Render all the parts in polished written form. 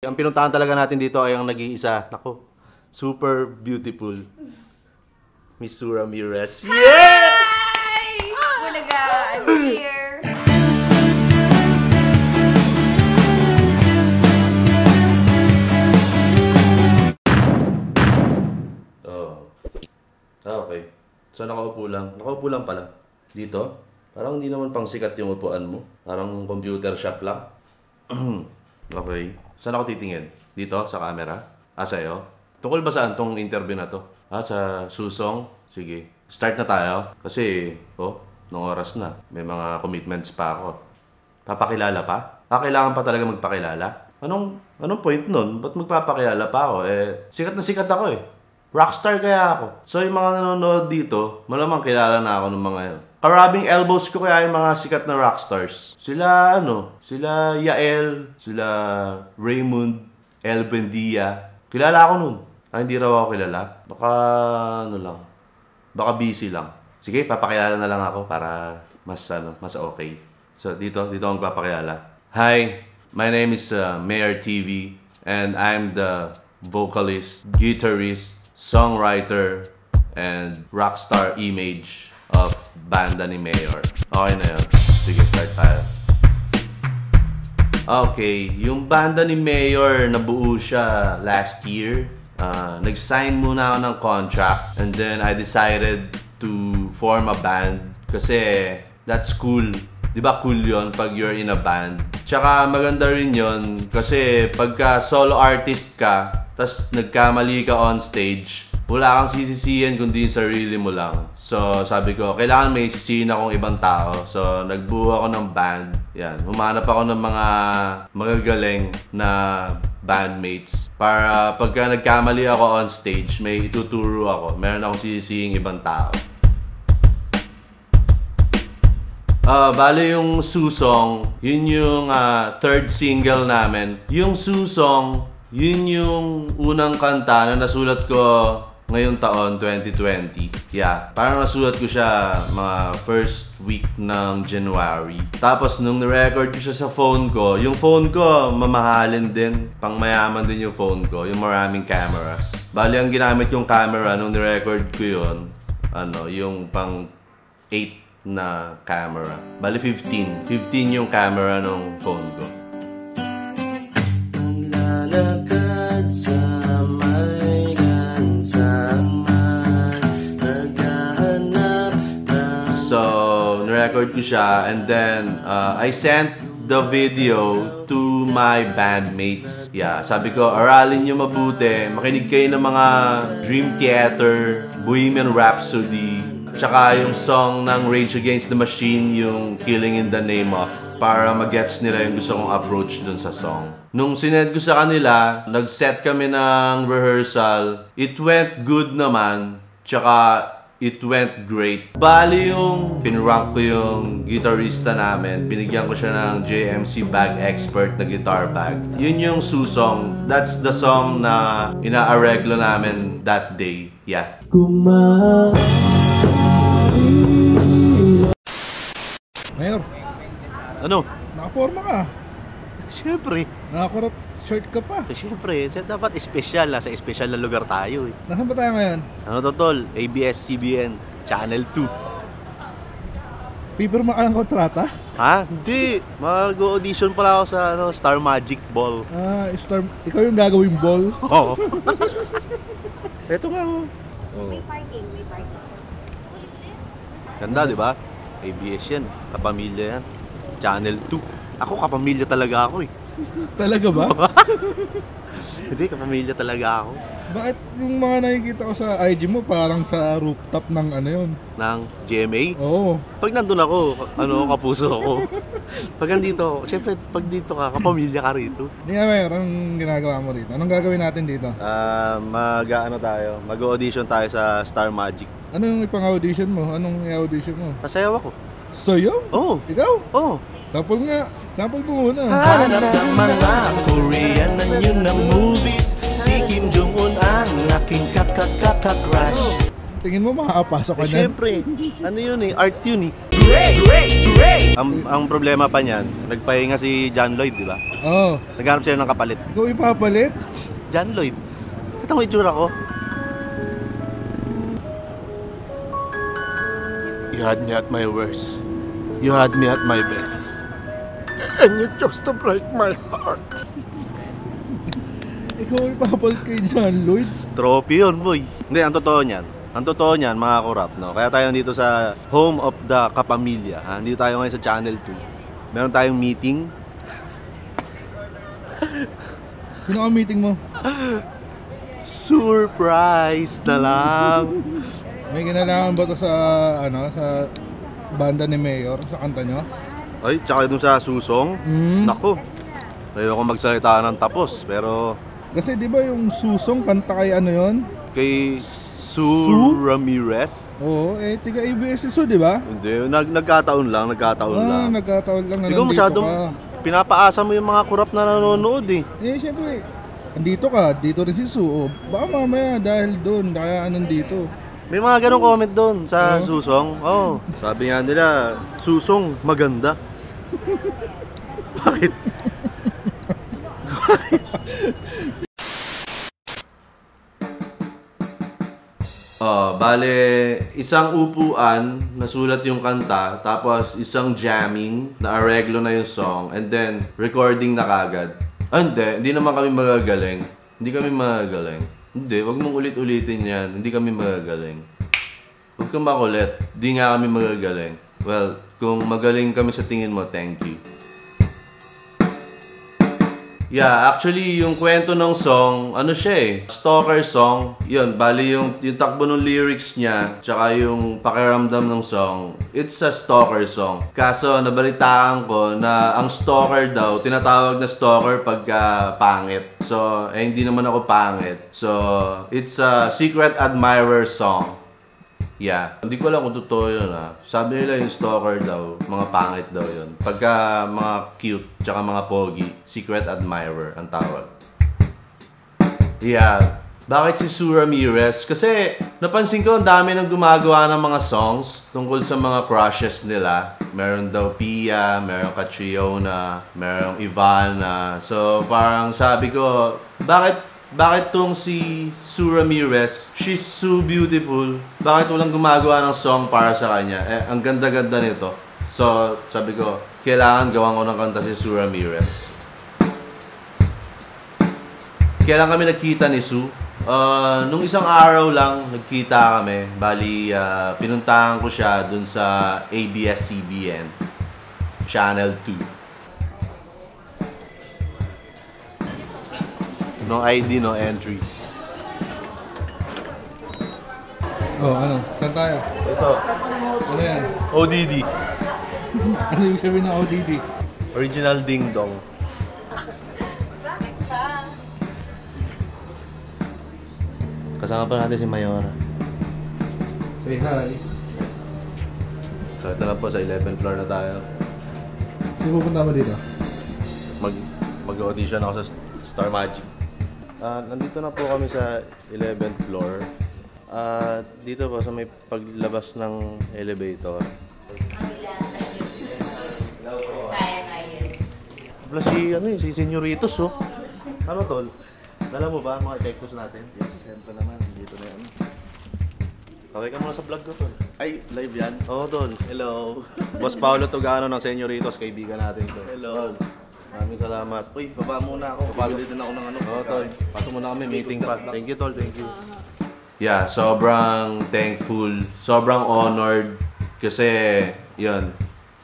Ang pinuntahan talaga natin dito ay ang nag-iisa. Nako, super beautiful. Miss Sue Ramirez. Yeah! Hi! Bulaga, I'm here. Oh. Okay. So nakaupo lang. Nakaupo lang pala. Dito? Parang hindi naman pang sikat yung upuan mo. Parang computer shop lang. Okay. Saan ako titingin? Dito? Sa camera? Sa'yo? Tungkol ba saan tong interview na to? Sa Susong? Sige. Start na tayo. Kasi, nung oras na. May mga commitments pa ako. Papakilala pa? Kailangan pa talaga magpakilala? Anong point nun? Ba't magpapakilala pa ako? Sikat na sikat ako eh. Rockstar kaya ako. So yung mga nanonood dito, malamang kilala na ako ng mga yun. Karabing elbows ko kaya yung mga sikat na rockstars. Sila Yael, sila Raymond, El Bendia. Kilala ako nun. Hindi raw ako kilala. Baka busy lang. Sige, papakilala na lang ako para mas okay. So dito ako magpapakilala. Hi, my name is Mayor TV and I'm the vocalist, guitarist, songwriter, and rockstar image of banda ni Mayor. Okay na yun. Sige, start tayo. Okay, yung banda ni Mayor, nabuo siya last year. Nag-sign muna ako ng contract and then I decided to form a band kasi that's cool. Di ba cool yun pag you're in a band? Tsaka maganda rin yun kasi pagka solo artist ka, tas nagkamali ka on stage, wala kang sisisihin kundi yung sarili mo lang. So sabi ko, kailangan may sisihin akong ibang tao. So nagbuo ako ng band. Yan, humanap ako ng mga magagaling na bandmates para pagka nagkamali ako on stage, may ituturo ako. Meron akong sisihing ibang tao. Bale yung Susong, yun yung third single namin. Yung Susong, yun yung unang kanta na nasulat ko ngayong taon, 2020. Yeah, parang nasulat ko siya mga first week ng January. Tapos nung nirecord ko siya sa phone ko, yung phone ko mamahalin din. Pang mayaman din yung phone ko, yung maraming cameras. Bali ang ginamit yung camera nung nirecord ko yun, yung pang 8 na camera. Bali 15 yung camera nung phone ko. Lalakad sa may lansangan, naghahanap ng... So, nirecord ko siya and then I sent the video to my bandmates. Yeah, sabi ko, aralin nyo mabuti, makinig kayo ng mga Dream Theater, Bohemian Rhapsody, tsaka yung song ng Rage Against the Machine, yung Killing in the Name of, para mag-gets nila yung gusto kong approach dun sa song. Nung sinend ko sa kanila, nag-set kami ng rehearsal. It went good naman, tsaka it went great. Bali yung pinrank ko yung gitarista namin, binigyan ko siya ng JMC Bag Expert na guitar bag. Yun yung Susong. That's the song na inaareglo namin that day. Yeah. Mayor, Ano? nakaporma ka. Siyempre. Nakakurap shirt ka pa. Siyempre, dapat espesyal. Nasa espesyal na lugar tayo eh. Nasaan ba tayo ngayon? Ano to tol? ABS-CBN, Channel 2. Pipirma ka ng kontrata? Hindi. Mag-audition pala ako sa Star Magic Ball. Ikaw yung gagawing ball? Oo. Ito nga. May parking. Ganda, di ba? ABS yan. Kapamilya yan. Channel 2. Ako, kapamilya talaga ako eh. Talaga ba? Hindi, kapamilya talaga ako. Bakit yung mga nakikita ko sa IG mo parang sa rooftop ng yun? Ng GMA? Oo. Pag nandun ako, kapuso ako. Pag nandito, syempre, pag dito ka, kapamilya ka rito. Hindi nga, Mayor, anong ginagawa mo rito? Anong gagawin natin dito? Mag-audition tayo sa Star Magic. Ano yung ipang-audition mo? Anong i-audition mo? Sasayaw ako. Sayo? Oo. Ikaw? Oo. Sample nga. Sample mo muna. Hanap ng mga Korean na yun na movies. Si Kim Jong-un ang aking kakakaka-crush. Tingin mo makakapasok ka na? Siyempre, ano yun eh, art yun eh. Ang problema pa niyan, nagpahinga si John Lloyd, di ba? Oo. Naghanap sila ng kapalit. Ikaw ipapalit? John Lloyd. Ito ang itsura ko. You had me at my worst. You had me at my best. And you chose to break my heart. Ikaw ipapalit kay John Lloyd? Trophy yun, boy. Hindi, ang totoo niyan. Ang totoo niyan, mga kurap, no? Kaya tayo nandito sa Home of the Kapamilya. Ha? Nandito tayo ngayon sa Channel 2. Meron tayong meeting. Sino ka meeting mo? Surprise na lang. May kinalaman ba to sa, sa banda ni Mayor, sa kanta nyo? Ay, tsaka dun sa Susong. Naku. Tayo ako magsalita ng tapos, pero Kasi di ba yung Susong, kanta kay ano yon? kay Sue Ramirez. Oo, tiga ABS Su, di ba? Hindi, nagkataon lang. Nagkataon lang na Ikaw nandito masyadong ka. pinapaasa mo yung mga kurap na nanonood eh. Siyempre, andito ka, dito rin si Su. Baka mamaya dahil doon, kaya nandito. May mga ganong comment doon sa Susong. Oh, sabi nga nila, Susong maganda. Bakit? Bale, isang upuan, nasulat yung kanta, tapos isang jamming, na-areglo na yung song, and then recording na kagad. Hindi naman kami magagaling. Hindi kami magagaling. Hindi, wag mong ulit-ulitin yan. Hindi kami magagaling. Huwag kang makulit. Di nga kami magagaling. Well, kung magaling kami sa tingin mo, thank you. Yeah, actually, yung kwento ng song, ano siya eh, stalker song. Yun, bali yung takbo ng lyrics niya, tsaka yung pakiramdam ng song, it's a stalker song. Kaso, nabalitaan ko na ang stalker daw, tinatawag na stalker pagka pangit. So, hindi naman ako pangit. So, it's a secret admirer song. Yeah. Hindi ko alam kung totoo yun ha. Sabi nila yung stalker daw, mga pangit daw yun. Pagka mga cute, tsaka mga pogi, secret admirer ang tawag. Yeah. Bakit si Sue Ramirez? Kasi napansin ko ang dami nang gumagawa ng mga songs tungkol sa mga crushes nila. Meron daw Pia, meron Catriona, meron Ivana. So parang sabi ko, bakit tong si Sue Ramirez, she's so beautiful, bakit walang gumagawa ng song para sa kanya? Ang ganda-ganda nito. So, sabi ko, kailangan gawan ko ng kanta si Sue Ramirez. Kailan kami nagkita ni Sue? Nung isang araw lang, nagkita kami. Bali, pinuntahan ko siya dun sa ABS-CBN, Channel 2. No ID, no entry. Ano? Saan tayo? Ito, Ano yan? ODD. Ano yung sabihin ng ODD? Original Ding Dong. Kasama pa natin si Mayora. Say hi. So ito na po, sa 11th floor na tayo. Sino pupunta mo dito? Mag-audition ako sa Star Magic. Nandito na po kami sa 11th floor. Dito po sa may paglabas ng elevator. Plus si Señoritos oh. Ano tol? Alam mo ba mga epektos natin? Yes, siyempre naman. Dito na yan. Okay ka muna sa vlog ko tol. Ay, live yan? Oo tol. Hello. Boss Paolo Togano ng Señoritos, kaibigan natin to. Hello. Maraming salamat. Uy, baba muna ako. Babili din ako ng ano. Oo, tol. Pasok muna kami, meeting pa. Thank you, tol. Thank you. Yeah, sobrang thankful. Sobrang honored. Kasi, yun,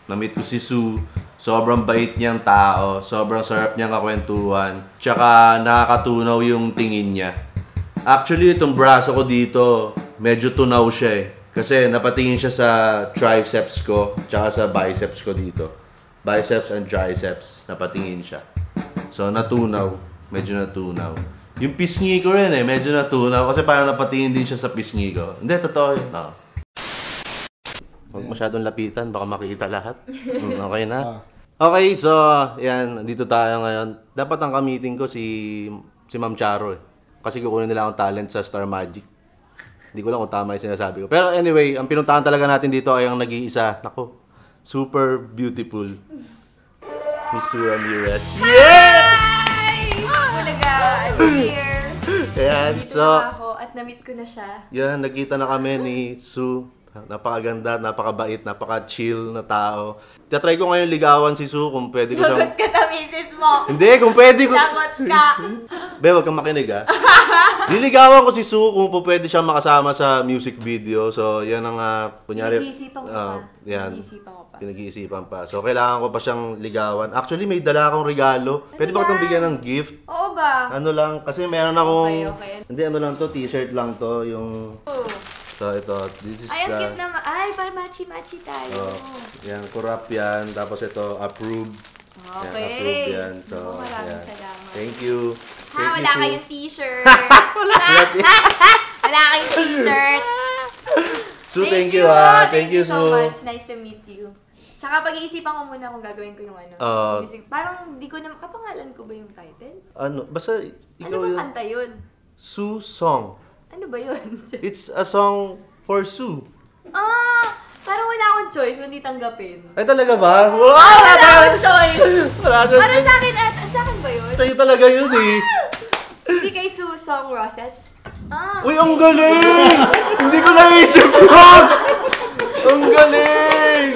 na-meet ko si Sue. Sobrang bait niyang tao. Sobrang sarap niyang kakwentuhan. Tsaka, nakakatunaw yung tingin niya. Actually, itong braso ko dito, medyo tunaw siya eh. Kasi, napatingin siya sa triceps ko, tsaka sa biceps ko dito. Biceps and triceps, napatingin siya. So, natunaw. Medyo natunaw. Yung pisngi ko rin eh, medyo natunaw. Kasi parang napatingin din siya sa pisngi ko. Hindi, totoo yun. No. Huwag masyadong lapitan, baka makita lahat. Okay na? Okay, so, yan. Nandito tayo ngayon. Dapat ang ka-meeting ko si Ma'am Charo eh. Kasi kukunin nila akong talent sa Star Magic. Hindi ko lang kung tama yung sinasabi ko. Pero anyway, ang pinuntahan talaga natin dito ay ang nag-iisa. Naku. super beautiful. Miss Sue Ramirez. Yeah! Bulaga, I'm here. Ayan, Dito so, na ako at na-meet ko na siya. yan, nagkita na kami ni Sue. Napakaganda, napakabait, napaka-chill na tao. Tatry ko ngayon ligawan si Sue kung pwede ko siyang... Lagot ka sa misis mo. Hindi, kung pwede ko... Lagot ka. Be, wag kang makinig ha. Niligawan ko si Sue kung pwede siyang makasama sa music video. So, yan ang, kunyari... Pinag-iisipan ko pa. Yan. Pinag-iisipan ko pa. Pinag-iisipan pa. So, kailangan ko pa siyang ligawan. Actually, may dala akong regalo. Pwede ba yan? kitang bigyan ng gift? Oo ba? Ano lang, kasi meron akong... Okay. Hindi, ano lang to, t-shirt lang to. Yung... Oh. So, ito. This is Ay, ang cute naman. Ay, para matchy-matchy tayo. Yan, kurap yan. Tapos ito, approved. Yan, Okay. approved yan. So, Naku, maraming yan. salamat. Thank you. Ha, Thank wala you, Sue. kayong t-shirt. Wala kayong t-shirt. Sue, thank you ha. Thank you, so Sue. much. Nice to meet you. Tsaka pag-iisipan ko muna kung gagawin ko yung music. Parang di ko na, kapangalan ko ba yung title? Ano, basta ikaw Ano bang yun. kanta yun? Sue Song. Ano ba yun? It's a song for Sue. Parang wala akong choice kundi tanggapin. Ay, talaga ba? Wow! Wala akong choice! Wala ka. Para sa akin, sa akin ba yun? Sa'yo talaga yun eh. Hindi kay Sue Song Roses? Uy, ang galing! Hindi ko naisip yun! Ang galing!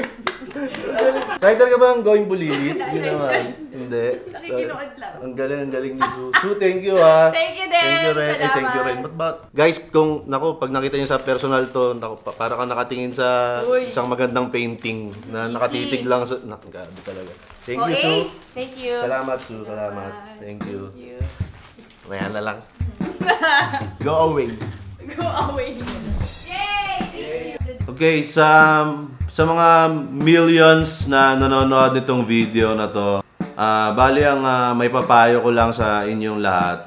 Writer ka ba ng Going Bulilit? Hindi naman. Hindi. Nakikinood lang. Ang galing ni Sue. Sue, thank you ha. Thank you din. Thank you rin. Salamat. Thank you rin. Ba't? Guys, kung, pag nakita niyo sa personal to, para kang nakatingin sa Uy. isang magandang painting na Easy. nakatitig lang sa... Grabe talaga. Thank you, Sue. Thank you. Salamat, Sue. Salamat. Thank you. Thank you. Maya na lang. Go away. Go away. Yay! Okay, sa mga millions na nanonood nitong video na to, bali ang may papayo ko lang sa inyong lahat,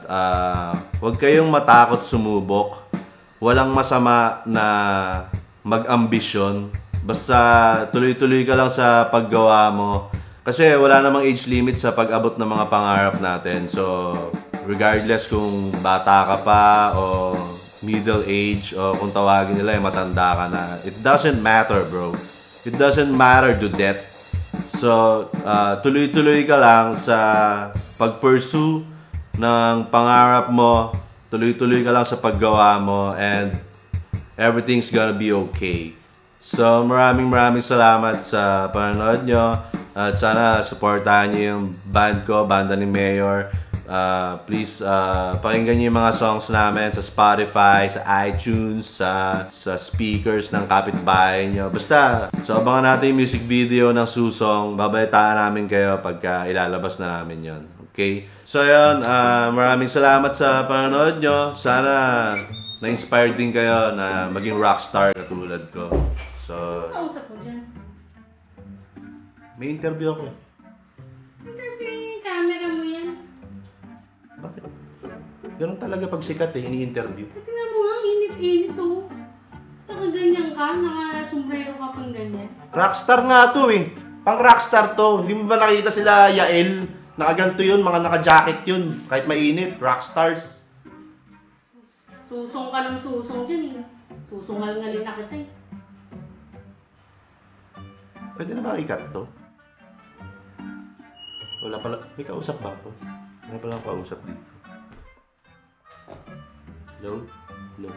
huwag kayong matakot sumubok. Walang masama na mag-ambisyon. Basta tuloy-tuloy ka lang sa paggawa mo. Kasi wala namang age limit sa pag-abot ng mga pangarap natin. So, regardless kung bata ka pa o middle age o kung tawagin nila ay matanda ka na, it doesn't matter, bro. It doesn't matter to death. So, tuloy-tuloy ka lang sa pag-pursue ng pangarap mo. Tuloy-tuloy ka lang sa paggawa mo and everything's gonna be okay. So, maraming salamat sa panonood nyo. At sana supportahan nyo yung band ko, banda ni Mayor. Please, pakinggan nyo yung mga songs namin sa Spotify, sa iTunes, sa speakers ng kapitbahay nyo. Basta, so abangan natin yung music video ng Susong. Babalitaan namin kayo pagka ilalabas na namin yon. Okay? So yun, maraming salamat sa panonood nyo. Sana na-inspired din kayo na maging rockstar katulad ko. So, Kausap mo dyan. may interview ako. Interview yung camera mo yan. Bakit? Ganun talaga pag sikat eh, ini-interview. Tingnan mo nga, init-init to. Nakaganyan ka, nakasombrero ka pang ganyan. Rockstar nga to eh. Pang rockstar to. Hindi mo ba nakita sila Yael? Nakaganto yun, mga naka-jacket yun. Kahit mainit, rockstars. Susong ka ng susong dyan eh. Susungal-ngalin na kita eh. Pwede na ba ikat to? Wala pala. May kausap ba ako? Wala pala akong kausap dito. Hello? Hello?